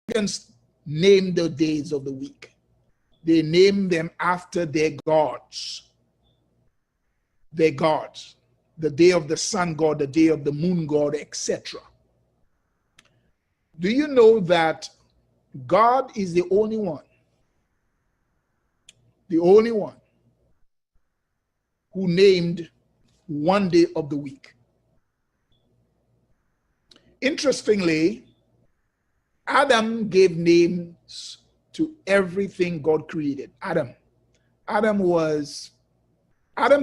pagans name the days of the week. They name them after their gods. Their gods. The day of the sun god, the day of the moon god, etc. Do you know that God is the only one who named one day of the week? Interestingly, Adam gave names to everything God created. Adam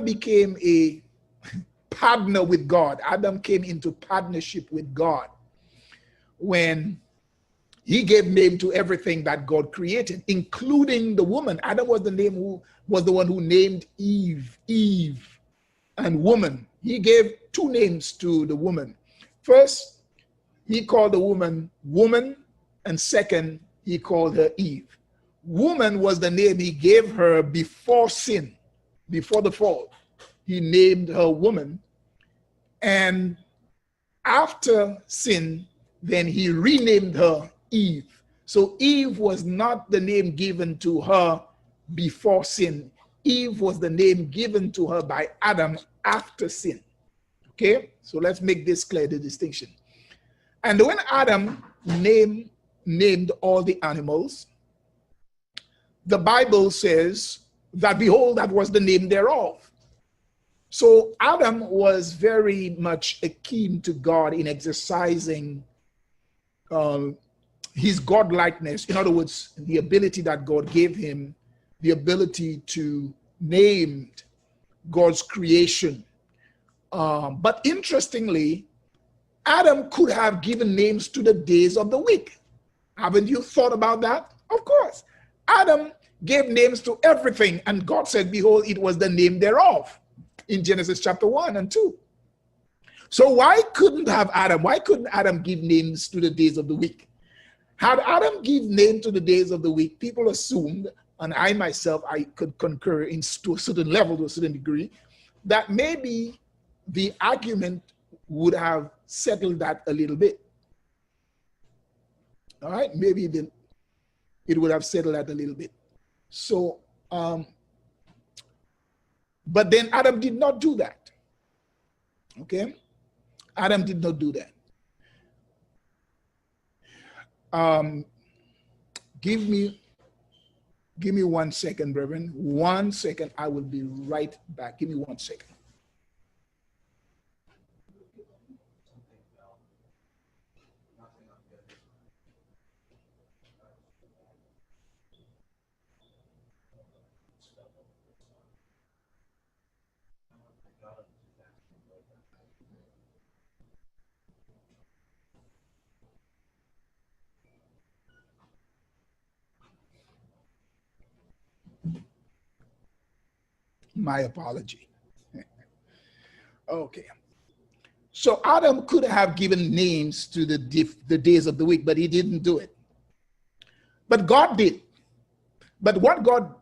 became a partner with God. Adam came into partnership with God when he gave name to everything that God created, including the woman. Adam was the one who named Eve, and woman. He gave two names to the woman. First, he called the woman, and second, he called her Eve. Woman was the name he gave her before sin, before the fall. He named her woman, and after sin, then he renamed her Eve. So Eve was not the name given to her before sin. Eve was the name given to her by Adam after sin. Okay, so let's make this clear, the distinction. And when Adam named all the animals, the Bible says that, behold, that was the name thereof. So Adam was very much akin to God in exercising his godlikeness. In other words, the ability that God gave him, the ability to name God's creation. But interestingly, Adam could have given names to the days of the week. Haven't you thought about that? Of course. Adam gave names to everything, and God said, behold, it was the name thereof in Genesis chapter 1 and 2. So why couldn't Adam give names to the days of the week? Had Adam give name to the days of the week, people assumed, and I myself, I could concur to a certain level, to a certain degree, that maybe the argument would have settled that a little bit. All right, maybe it would have settled that a little bit. So, but then Adam did not do that. Okay, Adam did not do that. Give me 1 second, brethren. 1 second, I will be right back. Give me 1 second. My apology. Okay. So Adam could have given names to the days of the week, but he didn't do it. But God did. But what God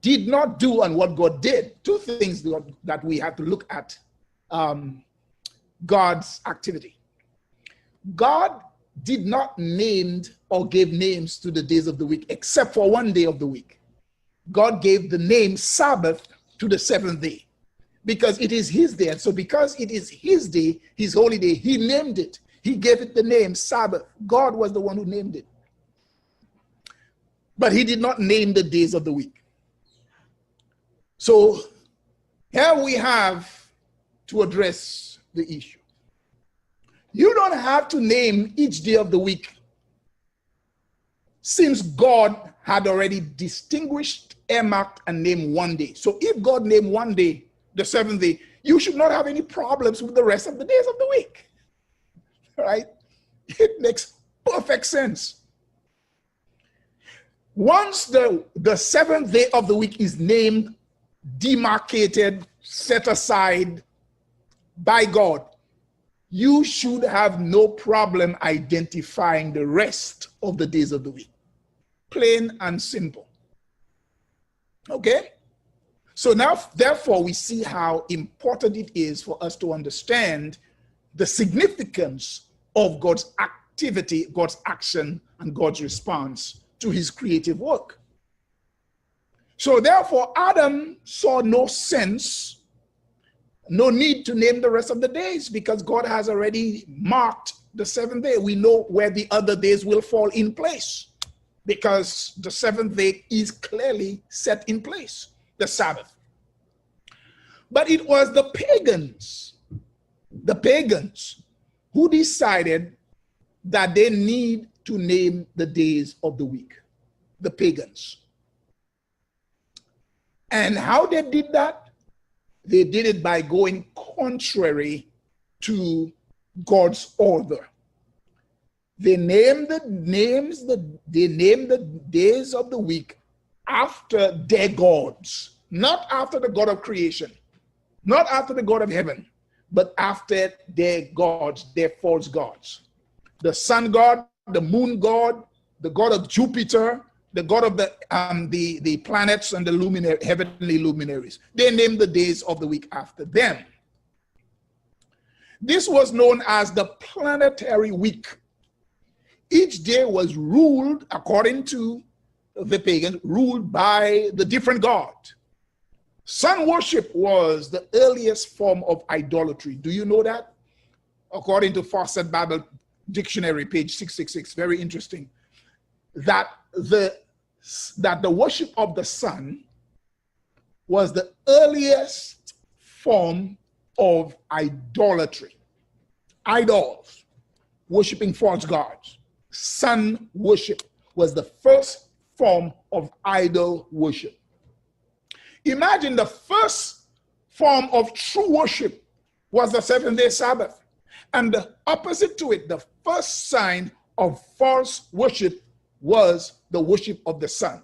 did not do and what God did, two things that we have to look at God's activity. God did not name or give names to the days of the week except for one day of the week. God gave the name Sabbath to the seventh day because it is his day. And so because it is his day, his holy day, he named it. He gave it the name Sabbath. God was the one who named it. But he did not name the days of the week. So here we have to address the issue. You don't have to name each day of the week since God had already distinguished, earmarked, and named one day. So if God named one day, the seventh day, you should not have any problems with the rest of the days of the week. Right? It makes perfect sense. Once the seventh day of the week is named, demarcated, set aside by God, you should have no problem identifying the rest of the days of the week. Plain and simple. Okay? So now, therefore, we see how important it is for us to understand the significance of God's activity, God's action, and God's response to his creative work. So therefore, Adam saw no sense, no need to name the rest of the days, because God has already marked the seventh day. We know where the other days will fall in place, because the seventh day is clearly set in place, the Sabbath. But it was the pagans who decided that they need to name the days of the week, the pagans. And how they did that? They did it by going contrary to God's order. They named the days of the week after their gods, not after the God of creation, not after the God of heaven, but after their gods, their false gods. The sun god, the moon god, the god of Jupiter, the god of the planets and the heavenly luminaries. They named the days of the week after them. This was known as the planetary week. Each day was ruled, according to the pagans, ruled by the different god. Sun worship was the earliest form of idolatry. Do you know that? According to Fawcett Bible Dictionary, page 666, very interesting, that the worship of the sun was the earliest form of idolatry. Idols, worshiping false gods. Sun worship was the first form of idol worship. Imagine the first form of true worship was the seventh-day Sabbath. And the opposite to it, the first sign of false worship was the worship of the sun.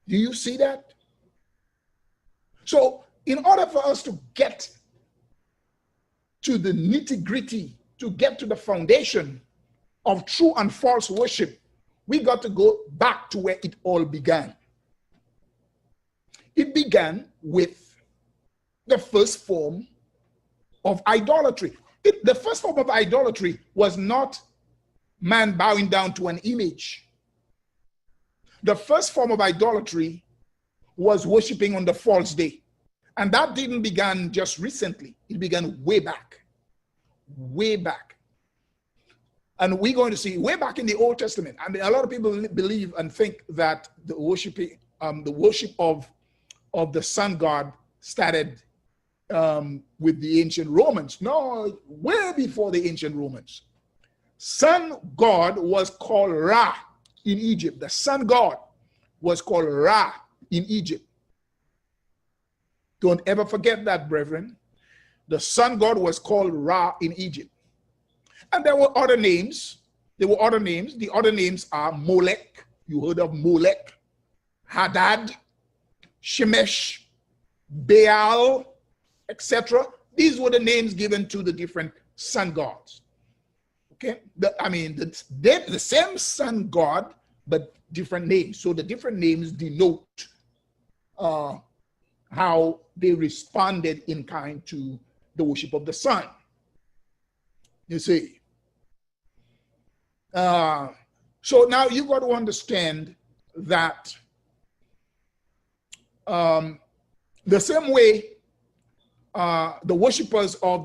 Do you see that? So in order for us to get to the nitty-gritty, to get to the foundation of true and false worship, we got to go back to where it all began. It began with the first form of idolatry. The first form of idolatry was not man bowing down to an image. The first form of idolatry was worshiping on the false day. And that didn't begin just recently. It began way back. Way back. And we're going to see way back in the Old Testament. I mean, a lot of people believe and think that the worship of the sun god started with the ancient Romans. No, way before the ancient Romans. Sun god was called Ra in Egypt. The sun god was called Ra in Egypt. Don't ever forget that, brethren. The sun god was called Ra in Egypt. And there were other names. There were other names. The other names are Molech. You heard of Molech, Hadad, Shemesh, Baal, etc. These were the names given to the different sun gods. Okay, the same sun god, but different names. So the different names denote how they responded in kind to the worship of the sun. You see. So now you got to understand that the same way the worshippers of